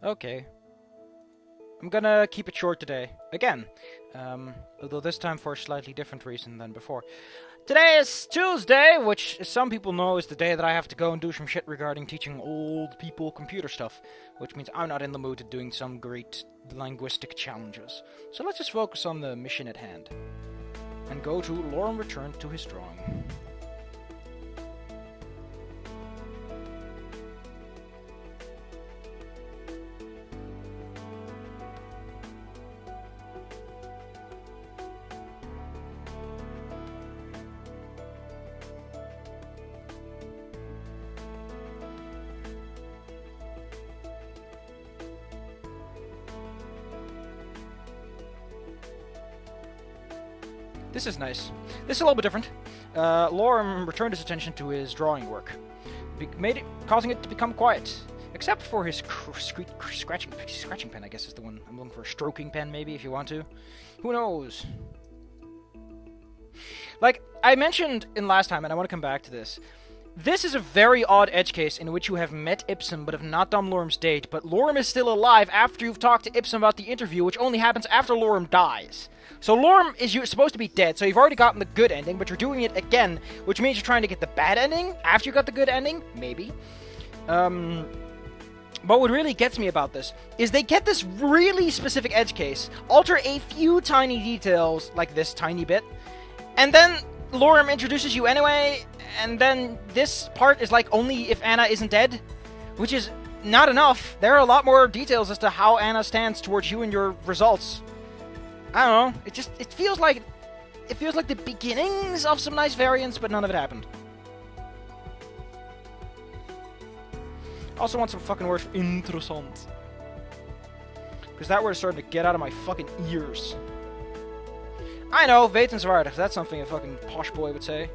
Okay. I'm gonna keep it short today. Again. Although this time for a slightly different reason than before. Today is Tuesday, which as some people know is the day that I have to go and do some shit regarding teaching old people computer stuff. Which means I'm not in the mood to doing some great linguistic challenges. So let's just focus on the mission at hand. And go to Lorem return to his drawing. This is nice. This is a little bit different. Lorem returned his attention to his drawing work, causing it to become quiet, except for his scratching pen. I guess is the one I'm looking for. A stroking pen, maybe, if you want to. Who knows? Like I mentioned in last time, and I want to come back to this. This is a very odd edge case in which you have met Ipsum but have not done Lorem's date, but Lorem is still alive after you've talked to Ipsum about the interview, which only happens after Lorem dies. So Lorem is supposed to be dead, so you've already gotten the good ending, but you're doing it again, which means you're trying to get the bad ending after you got the good ending? Maybe. But what really gets me about this is they get this really specific edge case, alter a few tiny details, like this tiny bit, and then Lorem introduces you anyway, and then this part is like only if Anna isn't dead, which is not enough. There are a lot more details as to how Anna stands towards you and your results. I don't know. It feels like the beginnings of some nice variants, but none of it happened. Also want some fucking words for interessant, because that word is starting to get out of my fucking ears. I know, wetenswaardig. That's something a fucking posh boy would say.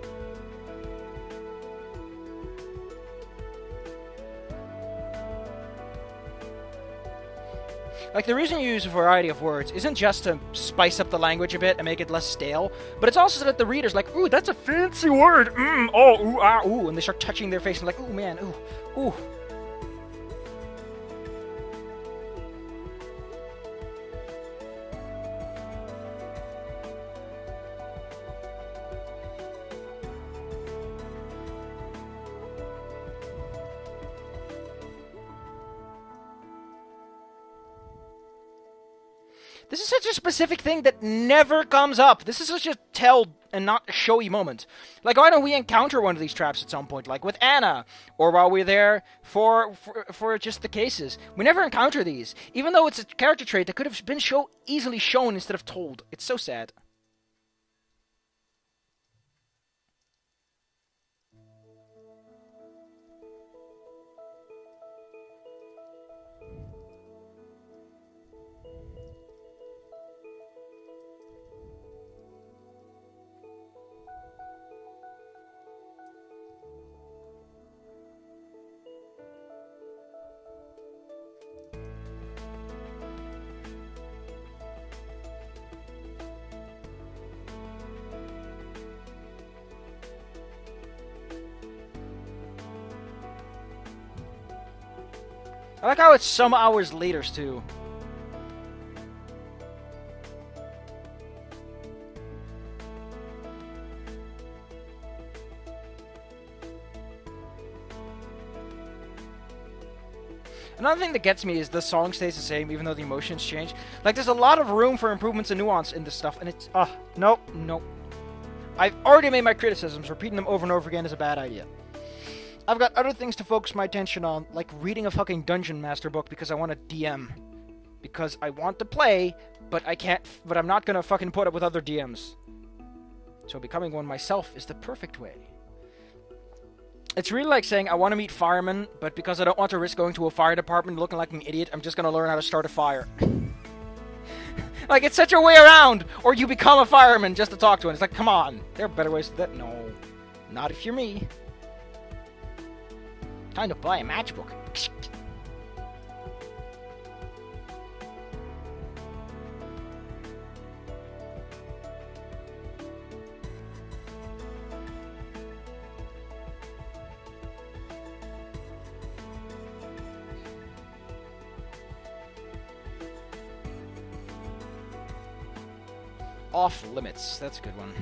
Like, the reason you use a variety of words isn't just to spice up the language a bit and make it less stale, but it's also so that the reader's like, ooh, that's a fancy word, oh, ooh, ah, ooh, and they start touching their face and like, ooh, man, ooh, ooh. This is such a specific thing that never comes up. This is such a tell and not a showy moment. Like, why don't we encounter one of these traps at some point, like with Anna, or while we're there for just the cases? We never encounter these, even though it's a character trait that could have been easily shown instead of told. It's so sad. I like how it's some hours later, too. Another thing that gets me is the song stays the same, even though the emotions change. Like, there's a lot of room for improvements and nuance in this stuff, and it's... nope. I've already made my criticisms. Repeating them over and over again is a bad idea. I've got other things to focus my attention on, like reading a fucking Dungeon Master book because I want to DM. Because I want to play, but I can't... But I'm not gonna fucking put up with other DMs. So becoming one myself is the perfect way. It's really like saying I want to meet firemen, but because I don't want to risk going to a fire department looking like an idiot, I'm just gonna learn how to start a fire. Like, it's such a way around! Or you become a fireman just to talk to him. It's like, come on. There are better ways to that. No. Not if you're me. Time to buy a matchbook. Off limits. That's a good one.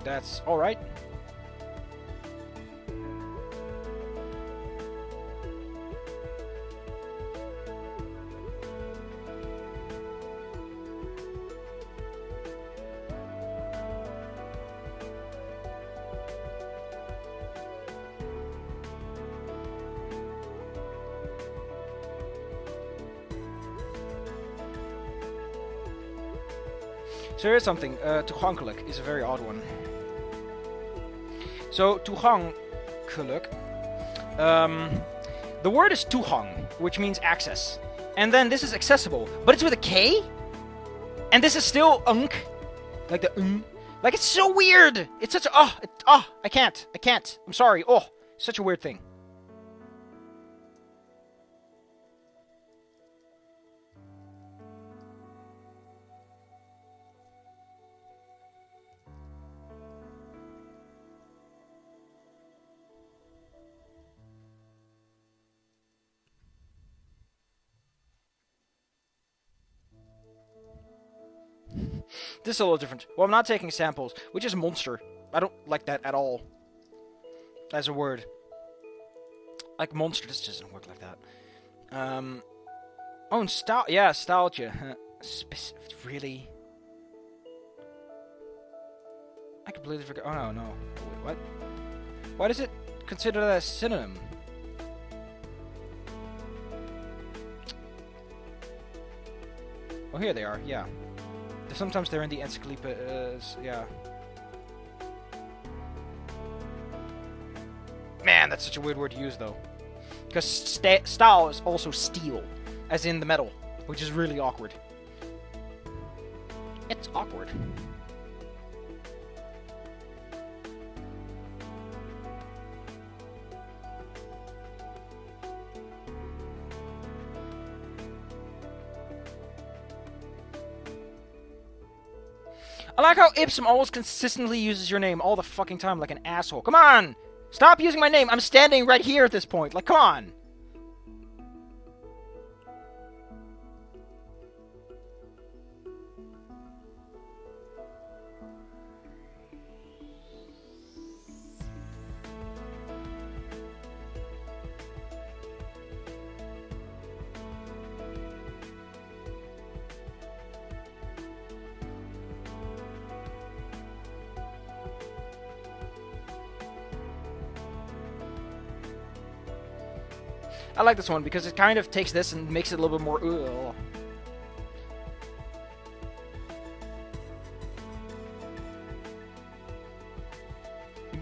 That's alright. So here's something. Toegankelijk is a very odd one. So toegankelijk, the word is toegang, which means access, and then this is accessible, but it's with a K, and this is still like the like it's so weird. It's such a I can't. I'm sorry. Oh, such a weird thing. This is a little different. Well, I'm not taking samples, which is monster. I don't like that at all. As a word. Like monster, this doesn't work like that. Oh, and yeah, nostalgia. Really? I completely forgot. Oh, no. Wait, what? Why does it consider that a synonym? Oh, here they are, yeah. Sometimes they're in the encyclopedias, yeah. Man, that's such a weird word to use, though. Because style is also steel, as in the metal, which is really awkward. It's awkward. I like how Ipsum always consistently uses your name all the fucking time like an asshole. Come on! Stop using my name! I'm standing right here at this point. Like, come on! I like this one because it kind of takes this and makes it a little bit more. Ugh.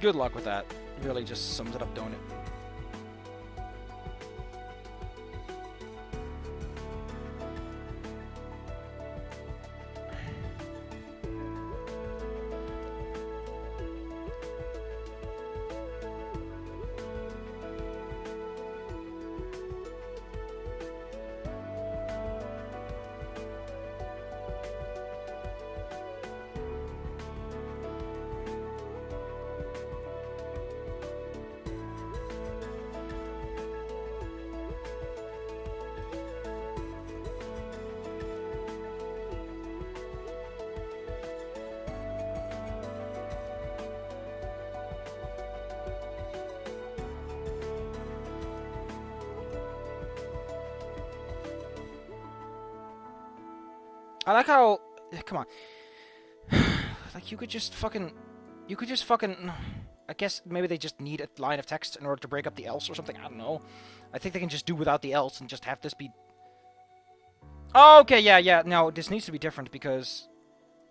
Good luck with that. It really just sums it up, don't it? I like how... Come on. Like, you could just fucking... I guess maybe they just need a line of text in order to break up the else or something. I don't know. I think they can just do without the else and just have this be... Oh, okay, yeah. No, this needs to be different because...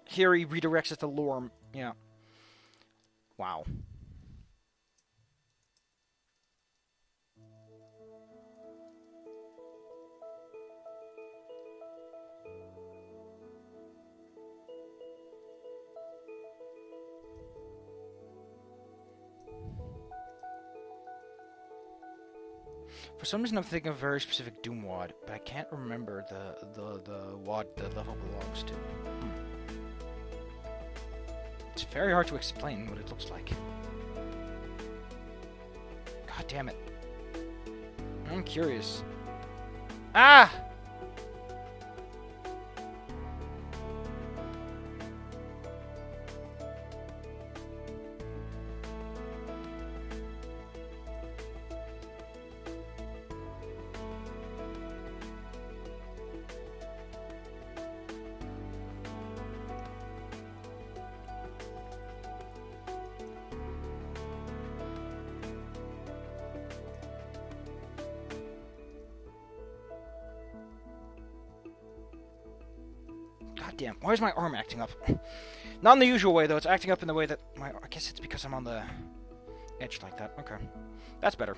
Here he redirects it to Lorem. Yeah. Wow. For some reason, I'm thinking of a very specific Doom WAD, but I can't remember the WAD the level belongs to. It's very hard to explain what it looks like. God damn it. I'm curious. Ah! God damn, why is my arm acting up? Not in the usual way, though. It's acting up in the way that my... I guess it's because I'm on the edge like that. Okay. That's better.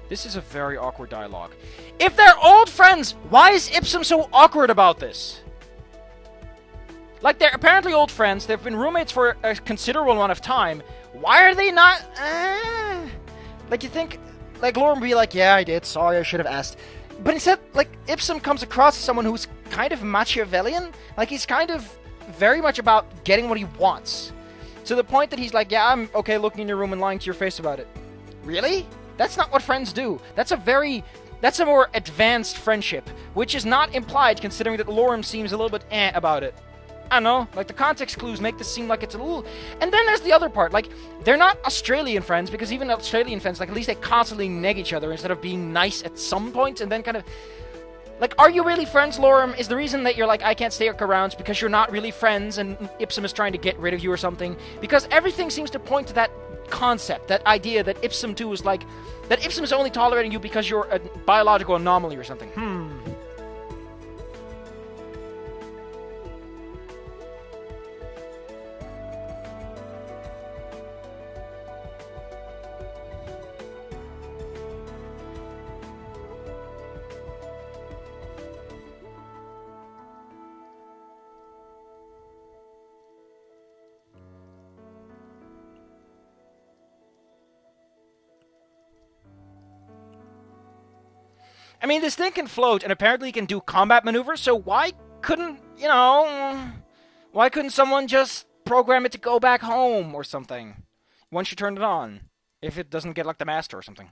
This is a very awkward dialogue. If they're old friends, why is Ipsum so awkward about this? Like, they're apparently old friends. They've been roommates for a considerable amount of time. Why are they not... Like, you think... Like, Lorem would be like, yeah, I did. Sorry, I should have asked. But instead, like, Ipsum comes across as someone who's kind of Machiavellian. Like, he's kind of very much about getting what he wants. To the point that he's like, yeah, I'm okay looking in your room and lying to your face about it. Really? That's not what friends do. That's a more advanced friendship, which is not implied considering that Lorem seems a little bit about it. I don't know, like the context clues make this seem like it's a little... And then there's the other part, like, they're not Australian friends, because even Australian friends, like, at least they constantly neg each other instead of being nice at some point, and then kind of... Like, are you really friends, Lorem? Is the reason that you're like, I can't stay around because you're not really friends and Ipsum is trying to get rid of you or something? Because everything seems to point to that concept, that idea that Ipsum 2 is like... That Ipsum is only tolerating you because you're a biological anomaly or something. I mean, this thing can float, and apparently can do combat maneuvers, so why couldn't, you know... Why couldn't someone just program it to go back home or something? Once you turn it on. If it doesn't get, like, the master or something.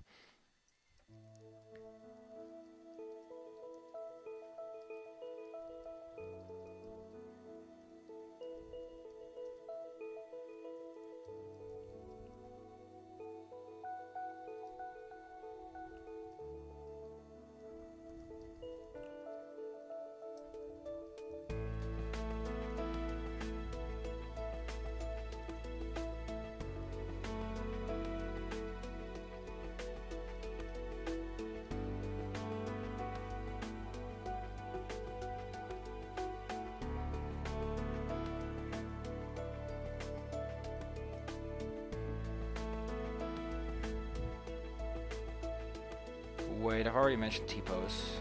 Wait, I've already mentioned T-pose.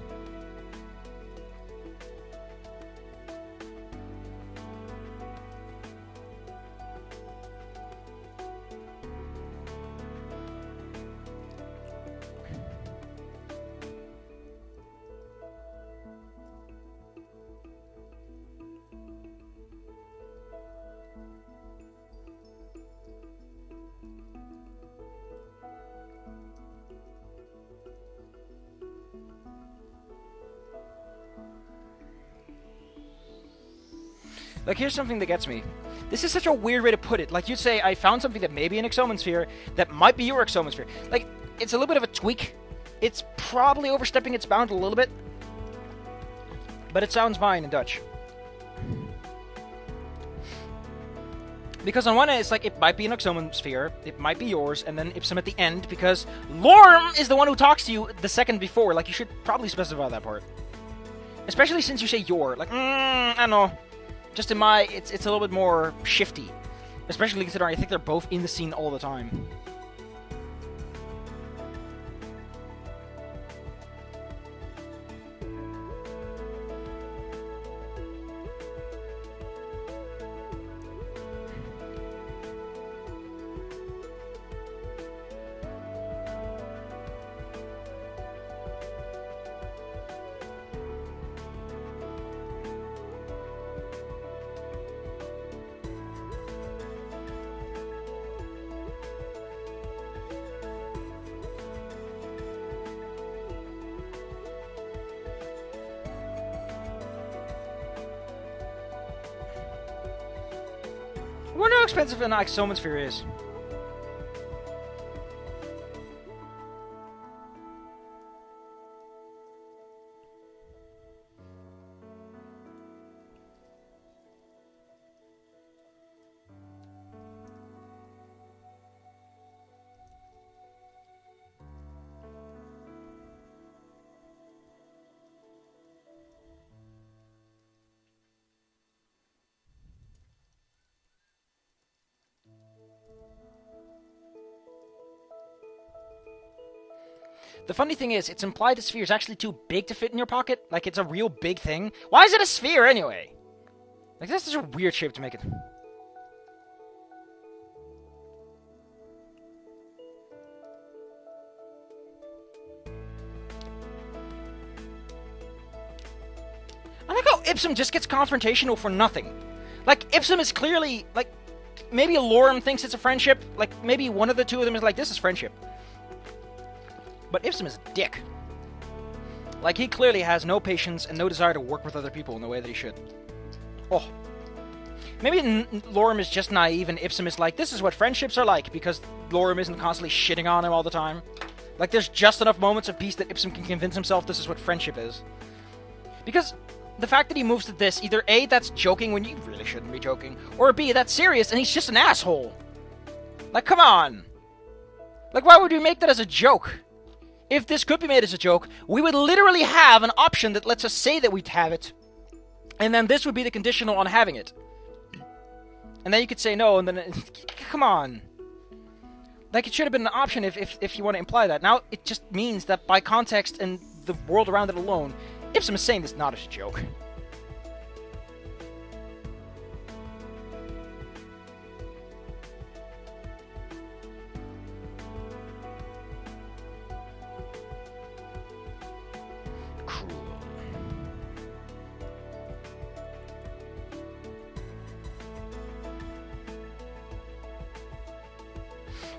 Like, here's something that gets me. This is such a weird way to put it. Like, you'd say, I found something that may be an exoman sphere that might be your exoman sphere. Like, it's a little bit of a tweak. It's probably overstepping its bound a little bit. But it sounds fine in Dutch. Because on one end, it's like, it might be an exoman sphere, it might be yours, and then Ipsum at the end, because Lorem is the one who talks to you the second before. Like, you should probably specify that part. Especially since you say your. Like, I don't know. Just in my, it's a little bit more shifty. Especially considering I think they're both in the scene all the time. I wonder how expensive an exoman sphere is. The funny thing is, it's implied the sphere is actually too big to fit in your pocket. Like, it's a real big thing. Why is it a sphere, anyway? Like, that's just a weird shape to make it. I like how Ipsum just gets confrontational for nothing. Like, Ipsum is clearly, like, maybe Lorem thinks it's a friendship. Like, maybe one of the two of them is like, this is friendship. But Ipsum is a dick. Like, he clearly has no patience and no desire to work with other people in the way that he should. Oh. Maybe Lorem is just naive and Ipsum is like, this is what friendships are like, because Lorem isn't constantly shitting on him all the time. Like, there's just enough moments of peace that Ipsum can convince himself this is what friendship is. Because the fact that he moves to this, either A, that's joking when you really shouldn't be joking, or B, that's serious and he's just an asshole. Like, come on. Like, why would we make that as a joke? If this could be made as a joke, we would literally have an option that lets us say that we'd have it, and then this would be the conditional on having it. And then you could say no, and then... Come on. Like, it should have been an option if you want to imply that. Now, it just means that by context and the world around it alone, Ipsum is saying this not as a joke. Cruel.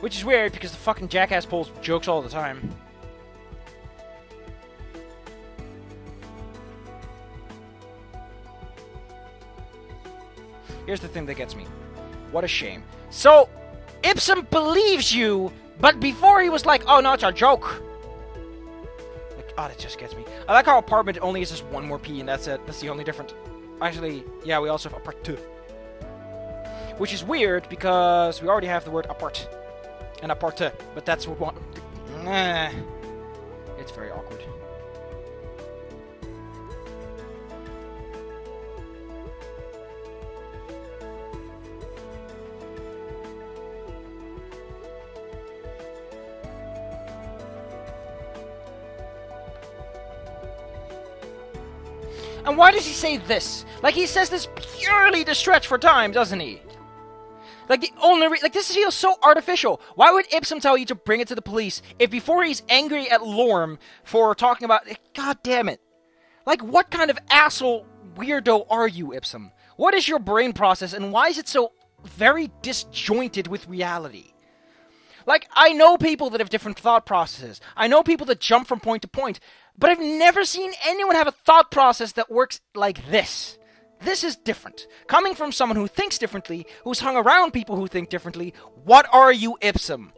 Which is weird, because the fucking jackass pulls jokes all the time. Here's the thing that gets me. What a shame. So, Ipsum believes you, but before he was like, oh no, it's a joke. Like, oh, that just gets me. I like how apartment only is just one more P and that's it. That's the only difference. Actually, yeah, we also have apart. Which is weird because we already have the word apart. And aparte, but that's what one... It's very awkward. And why does he say this? Like, he says this purely to stretch for time, doesn't he? Like, the only like, this feels so artificial. Why would Ipsum tell you to bring it to the police if before he's angry at Lorem for talking about... God damn it. Like, what kind of asshole weirdo are you, Ipsum? What is your brain process, and why is it so very disjointed with reality? Like, I know people that have different thought processes. I know people that jump from point to point. But I've never seen anyone have a thought process that works like this. This is different. Coming from someone who thinks differently, who's hung around people who think differently, what are you, Ipsum?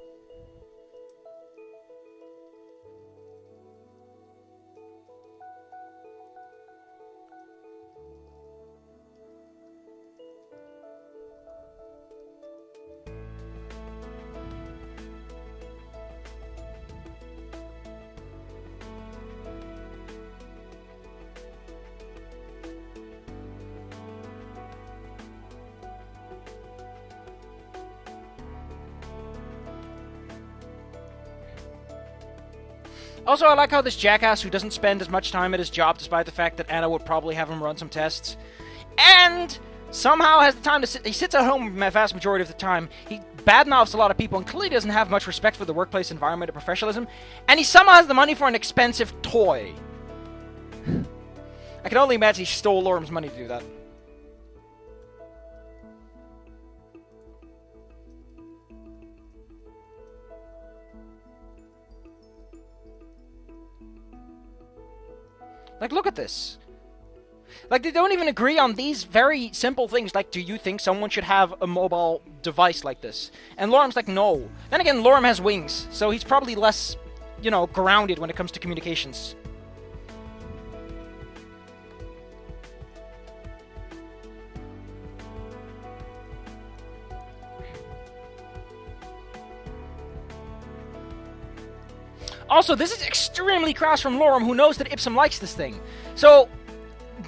Also, I like how this jackass who doesn't spend as much time at his job despite the fact that Anna would probably have him run some tests, and somehow has the time to sit. He sits at home the vast majority of the time. He badmouths a lot of people and clearly doesn't have much respect for the workplace environment or professionalism, and he somehow has the money for an expensive toy. I can only imagine he stole Lorem's money to do that. Like, look at this. Like, they don't even agree on these very simple things. Like, do you think someone should have a mobile device like this? And Lorem's like, no. Then again, Lorem has wings, so he's probably less, you know, grounded when it comes to communications. Also, this is extremely crass from Lorem, who knows that Ipsum likes this thing. So,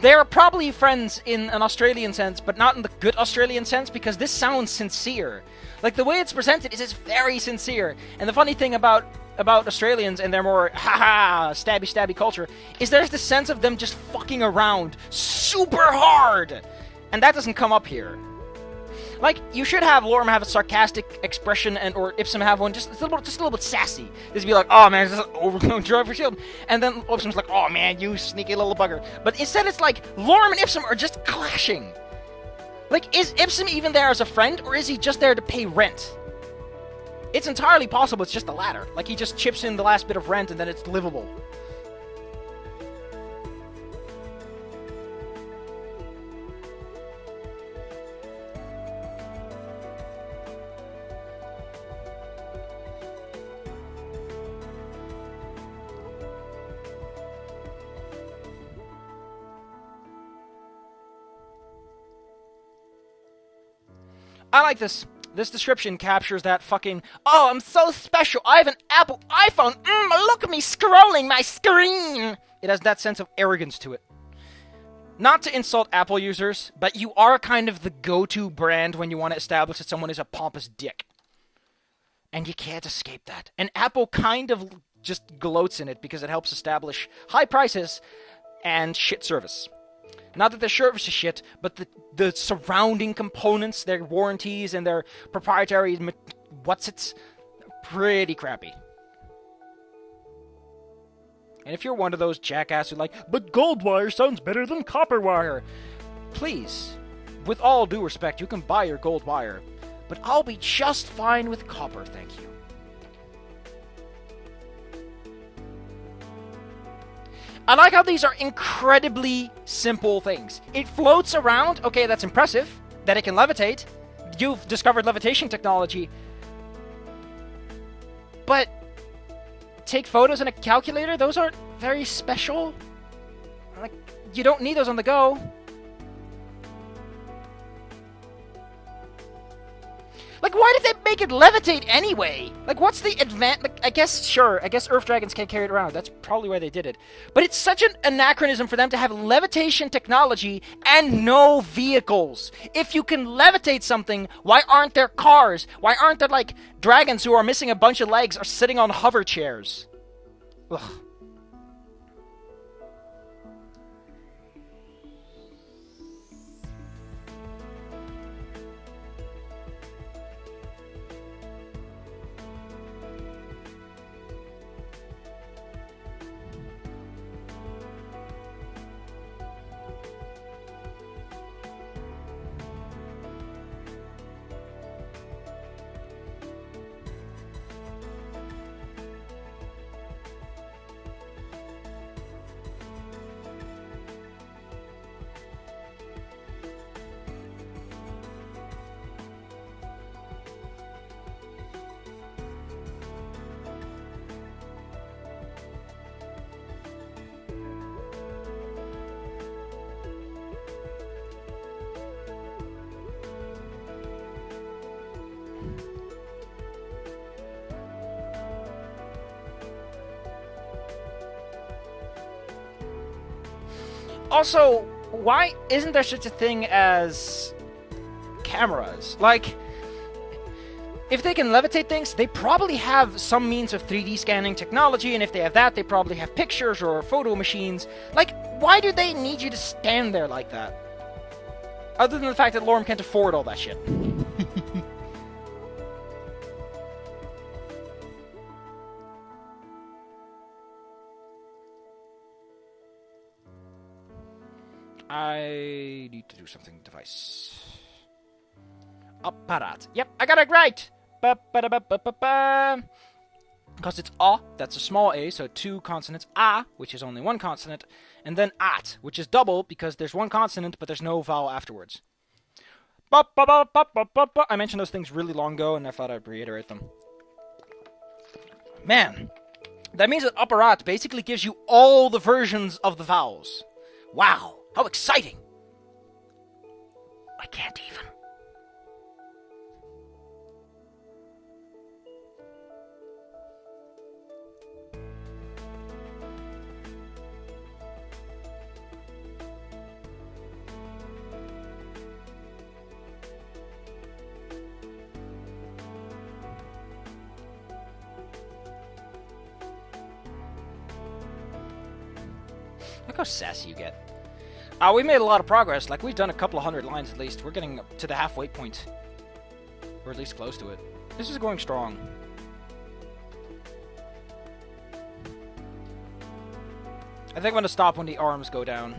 they're probably friends in an Australian sense, but not in the good Australian sense, because this sounds sincere. Like, the way it's presented is very sincere. And the funny thing about about Australians and their more haha stabby culture is there's this sense of them just fucking around super hard, and that doesn't come up here. Like, you should have Lorem have a sarcastic expression, and or Ipsum have one just a little bit sassy. Just be like, oh man, this is an overgrown driver shield, and then Ipsum's like, oh man, you sneaky little bugger. But instead, it's like Lorem and Ipsum are just clashing. Like, is Ipsum even there as a friend, or is he just there to pay rent? It's entirely possible it's just the latter. Like, he just chips in the last bit of rent, and then it's livable. I like this. This description captures that fucking, oh, I'm so special, I have an Apple iPhone, look at me scrolling my screen. It has that sense of arrogance to it. Not to insult Apple users, but you are kind of the go-to brand when you want to establish that someone is a pompous dick. And you can't escape that. And Apple kind of just gloats in it because it helps establish high prices and shit service. Not that their service is shit, but the surrounding components, their warranties, and their proprietary what's-its, pretty crappy. And if you're one of those jackasses who like, but gold wire sounds better than copper wire, please, with all due respect, you can buy your gold wire, but I'll be just fine with copper, thank you. I like how these are incredibly simple things. It floats around. Okay, that's impressive. That it can levitate. You've discovered levitation technology. But take photos in a calculator? Those aren't very special. Like, you don't need those on the go. Like, why did they make it levitate anyway? Like, what's the advantage? Like, I guess Earth Dragons can't carry it around. That's probably why they did it. But it's such an anachronism for them to have levitation technology and no vehicles. If you can levitate something, why aren't there cars? Why aren't there, like, dragons who are missing a bunch of legs or sitting on hover chairs? Ugh. Also, why isn't there such a thing as cameras? Like, if they can levitate things, they probably have some means of 3D scanning technology, and if they have that, they probably have pictures or photo machines. Like, why do they need you to stand there like that? Other than the fact that Lorem can't afford all that shit. I need to do something. Device. Apparat. Yep, I got it right! Ba-ba-da-ba-ba-ba-ba. Because it's A, that's a small a, so two consonants. A, which is only one consonant. And then at, which is double, because there's one consonant, but there's no vowel afterwards. Ba-ba-ba-ba-ba-ba-ba. I mentioned those things really long ago, and I thought I'd reiterate them. Man, that means that apparat basically gives you all the versions of the vowels. Wow! How exciting! I can't even. Look how sassy you get. We made a lot of progress. Like, we've done a couple of 100 lines at least. We're getting up to the halfway point. Or at least close to it. This is going strong. I think I'm going to stop when the arms go down.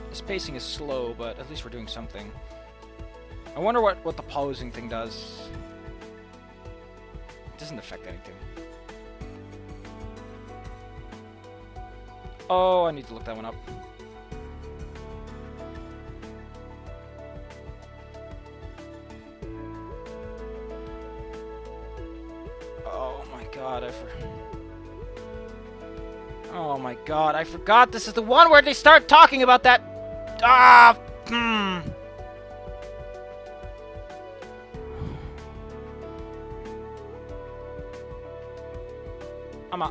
This pacing is slow, but at least we're doing something. I wonder what the pausing thing does. It doesn't affect anything. Oh, I need to look that one up. Oh my god, oh my god, I forgot this is the one where they start talking about that. I'm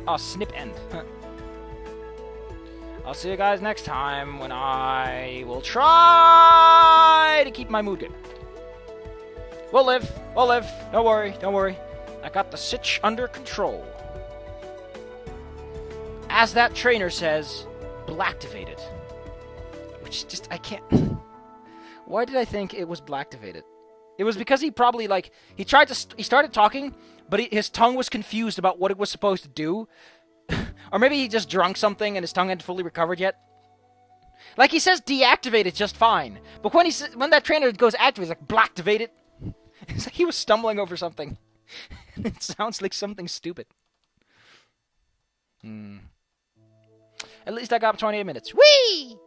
a snip end. I'll see you guys next time when I will try to keep my mood good. We'll live. We'll live. Don't worry. Don't worry. I got the sitch under control. As that trainer says, blacktivated. Which just, I can't... Why did I think it was blacktivated? It was because he probably, like, he started talking, but his tongue was confused about what it was supposed to do. Or maybe he just drunk something and his tongue hadn't fully recovered yet. Like, he says deactivated just fine. But when that trainer goes activate, it's like, blacktivated. It's like he was stumbling over something. It sounds like something stupid. At least I got 28 minutes. Whee!